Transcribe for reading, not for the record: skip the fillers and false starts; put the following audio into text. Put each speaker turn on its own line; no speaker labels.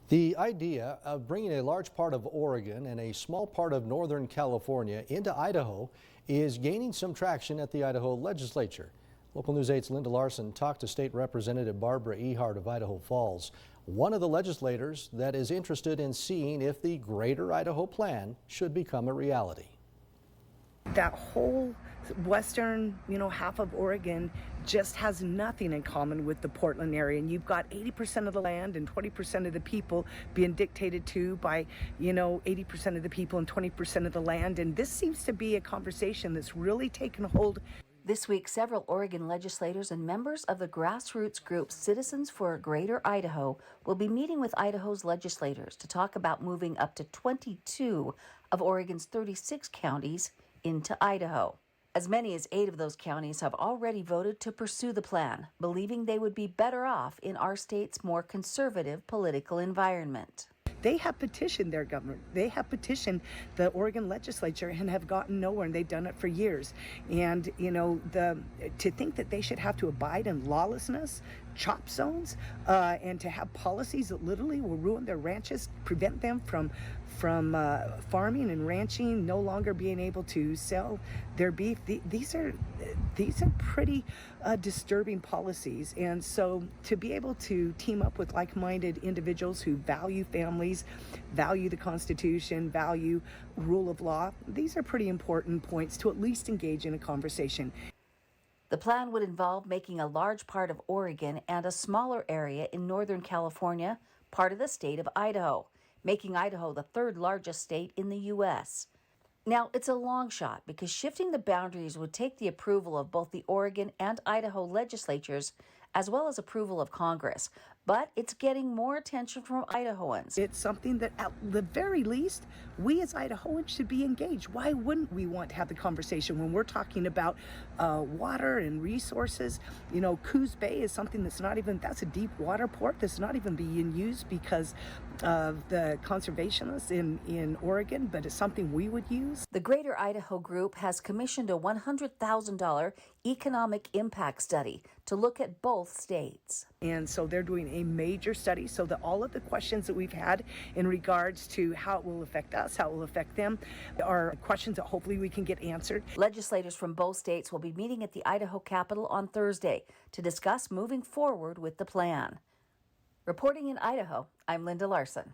The idea of bringing a large part of Oregon and a small part of Northern California into Idaho is gaining some traction at the Idaho legislature. Local News 8's Linda Larson talked to State Representative Barbara Ehart of Idaho Falls, one of the legislators that is interested in seeing if the Greater Idaho Plan should become a reality.
That whole western, half of Oregon just has nothing in common with the Portland area. And you've got 80% of the land and 20% of the people being dictated to by, 80% of the people and 20% of the land. And this seems to be a conversation that's really taken hold.
This week, several Oregon legislators and members of the grassroots group Citizens for a Greater Idaho will be meeting with Idaho's legislators to talk about moving up to 22 of Oregon's 36 counties into Idaho. As many as 8 of those counties have already voted to pursue the plan, believing they would be better off in our state's more conservative political environment.
They have petitioned their government. They have petitioned the Oregon legislature and have gotten nowhere, and they've done it for years. And, to think that they should have to abide in lawlessness, chop zones, and to have policies that literally will ruin their ranches, prevent them from farming and ranching, no longer being able to sell their beef. These are pretty disturbing policies. And so to be able to team up with like-minded individuals who value families, value the Constitution, value rule of law, these are pretty important points to at least engage in a conversation.
The plan would involve making a large part of Oregon and a smaller area in Northern California part of the state of Idaho, making Idaho the 3rd largest state in the U.S. Now, it's a long shot because shifting the boundaries would take the approval of both the Oregon and Idaho legislatures, as well as approval of Congress. But it's getting more attention from Idahoans.
It's something that, at the very least, we as Idahoans should be engaged. Why wouldn't we want to have the conversation when we're talking about water and resources? Coos Bay is something that's a deep water port that's not even being used because of the conservationists in Oregon, but it's something we would use.
The Greater Idaho Group has commissioned a $100,000 economic impact study to look at both states.
And so they're doing a major study so that all of the questions that we've had in regards to how it will affect us, how it will affect them, are questions that hopefully we can get answered.
Legislators from both states will be meeting at the Idaho Capitol on Thursday to discuss moving forward with the plan. Reporting in Idaho, I'm Linda Larson.